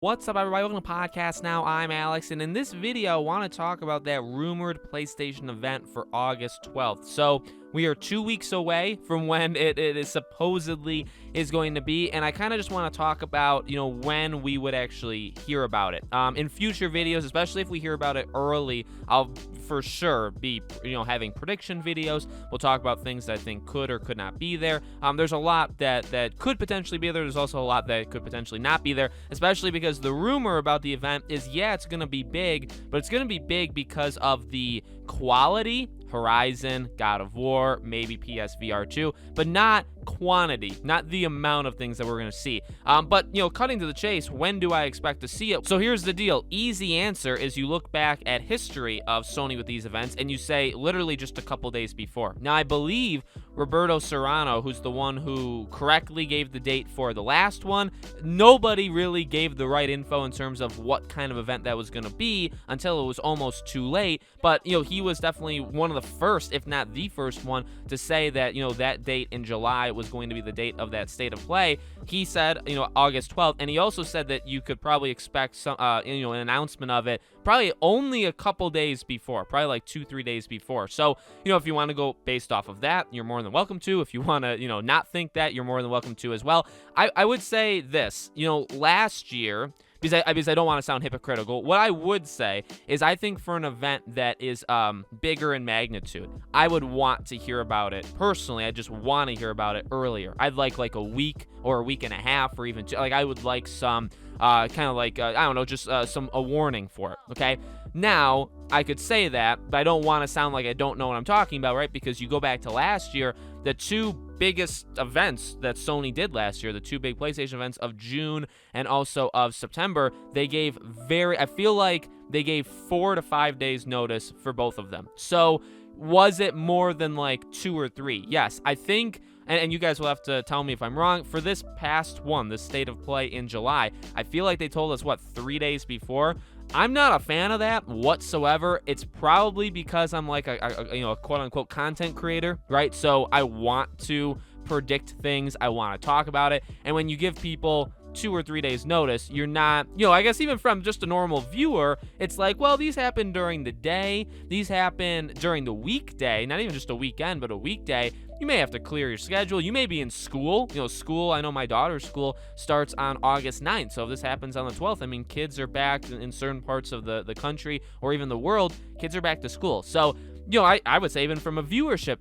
What's up, everybody? Welcome to Podcast Now. I'm Alex, and in this video, I want to talk about that rumored PlayStation event for August 12th. So, we are 2 weeks away from when it is supposedly is going to be, and I kind of just want to talk about, when we would actually hear about it. In future videos, especially if we hear about it early, I'll for sure be, having prediction videos. We'll talk about things that I think could or could not be there. There's a lot that could potentially be there. There's also a lot that could potentially not be there, especially because the rumor about the event is, it's going to be big, but it's going to be big because of the quality. Horizon, God of War, maybe PSVR 2, but not quantity, not the amount of things that we're going to see. But cutting to the chase, when do I expect to see it? So here's the deal. Easy answer is you look back at history of Sony with these events and you say literally just a couple days before. Now, I believe Roberto Serrano, who's the one who correctly gave the date for the last one, nobody really gave the right info in terms of what kind of event that was going to be until it was almost too late. But, he was definitely one of the first, if not the first one, to say that, that date in July was going to be the date of that State of Play. He said, August 12th, and he also said that you could probably expect some, an announcement of it probably only a couple days before, probably like 2-3 days before. So, if you want to go based off of that, you're more than welcome to. If you want to, not think that, you're more than welcome to as well. I would say this, last year, because I don't want to sound hypocritical, what I would say is I think for an event that is bigger in magnitude, I would want to hear about it. Personally, I just want to hear about it earlier. I'd like a week or a week and a half or even two. Like, I would like some I don't know, just a warning for it, okay? Now, I could say that, but I don't want to sound like I don't know what I'm talking about, right? Because you go back to last year, the two biggest events that Sony did last year, the two big PlayStation events of June and also of September, they gave I feel like they gave 4 to 5 days notice for both of them. So was it more than like 2 or 3? Yes, I think, and you guys will have to tell me if I'm wrong, for this past one, this State of Play in July, I feel like they told us, 3 days before? I'm not a fan of that whatsoever. It's probably because I'm like a quote-unquote content creator, right? So I want to predict things. I want to talk about it. And when you give people 2 or 3 days notice, you're not, I guess even from just a normal viewer, it's like, well, these happen during the day. These happen during the weekday, not even just a weekend, but a weekday. You may have to clear your schedule. You may be in school. School, I know my daughter's school starts on August 9th. So if this happens on the 12th, I mean, kids are back in certain parts of the country or even the world. Kids are back to school. So, I would say even from a viewership,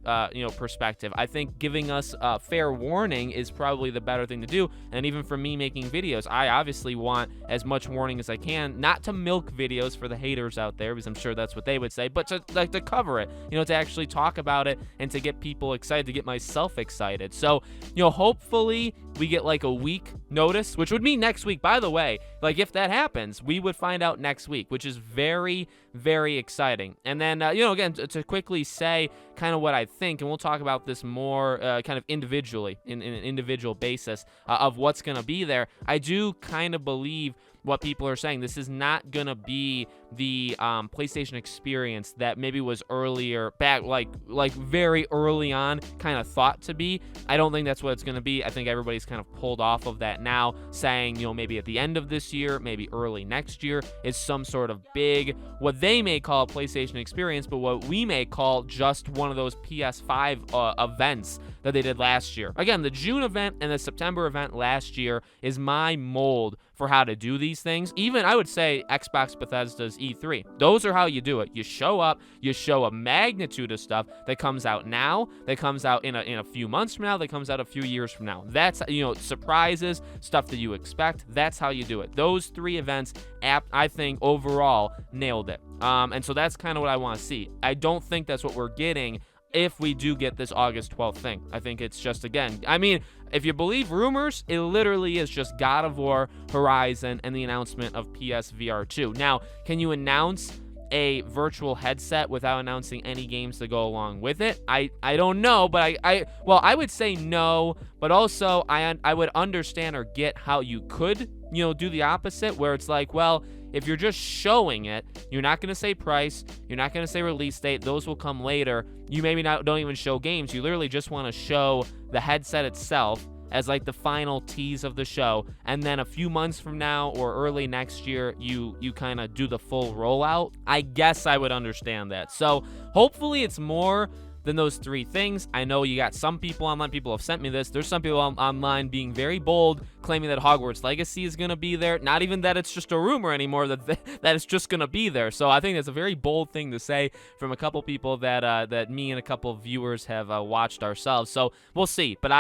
perspective, I think giving us fair warning is probably the better thing to do. And even for me making videos, I obviously want as much warning as I can, not to milk videos for the haters out there, because I'm sure that's what they would say, but to cover it, to actually talk about it and to get people excited, to get myself excited. So, hopefully we get like a week notice, which would mean next week. By the way, like if that happens, we would find out next week, which is very, very exciting. And then, again, to quickly say kind of what I think, and we'll talk about this more kind of individually, in an individual basis of what's going to be there. I do kind of believe what people are saying. This is not going to be the PlayStation experience that maybe was earlier back, like very early on kind of thought to be. I don't think that's what it's going to be. I think everybody's kind of pulled off of that now, saying, maybe at the end of this year, maybe early next year is some sort of big, what they may call a PlayStation experience, but what we may call just one of those PS5 events that they did last year. Again, the June event and the September event last year is my mold for how to do these things. Even, I would say, Xbox Bethesda's E3. Those are how you do it. You show up, you show a magnitude of stuff that comes out now, that comes out in a few months from now, that comes out a few years from now. That's, surprises, stuff that you expect. That's how you do it. Those 3 events, I think, overall, nailed it. And so that's kind of what I want to see. I don't think that's what we're getting if we do get this August 12th thing. I think it's just, again, I mean, if you believe rumors, it literally is just God of War, Horizon, and the announcement of PSVR 2. Now, can you announce a virtual headset without announcing any games to go along with it? I don't know, but I would say no, but also I would understand or get how you could, do the opposite, where it's like, well, if you're just showing it, you're not going to say price, you're not going to say release date, those will come later. You maybe don't even show games. You literally just want to show the headset itself, as like the final tease of the show, and then a few months from now or early next year you kind of do the full rollout, I guess I would understand that. So hopefully it's more than those 3 things. I know you got some people online, people have sent me this. There's some people online being very bold, claiming that Hogwarts Legacy is going to be there. Not even that it's just a rumor anymore, that it's just going to be there. So I think that's a very bold thing to say from a couple people that me and a couple of viewers have watched ourselves. So we'll see. But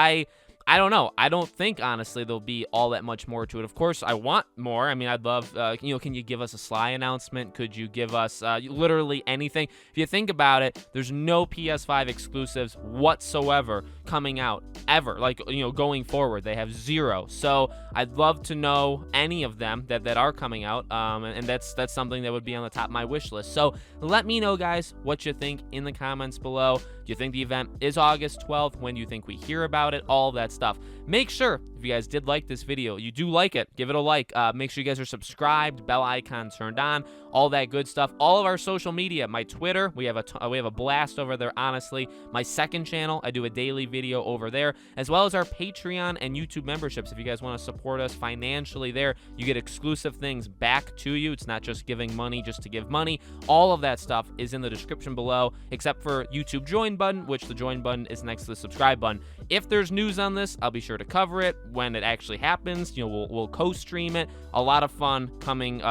I don't know. I don't think, honestly, there'll be all that much more to it. Of course, I want more. I mean, I'd love, can you give us a Sly announcement? Could you give us literally anything? If you think about it, there's no PS5 exclusives whatsoever coming out ever. Like, going forward, they have 0. So I'd love to know any of them that are coming out, and that's something that would be on the top of my wish list. So let me know, guys, what you think in the comments below. Do you think the event is August 12th? When do you think we hear about it? All that stuff. Make sure, if you guys did like this video, you do like it, give it a like. Make sure you guys are subscribed, bell icon turned on, all that good stuff. All of our social media, my Twitter, we have a blast over there, honestly. My second channel, I do a daily video over there, as well as our Patreon and YouTube memberships. If you guys want to support us financially there, you get exclusive things back to you. It's not just giving money just to give money. All of that stuff is in the description below, except for YouTube join button, which the join button is next to the subscribe button. If there's news on this, I'll be sure to cover it when it actually happens. We'll co-stream it. A lot of fun coming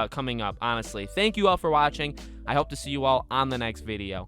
up, honestly. Thank you all for watching. I hope to see you all on the next video.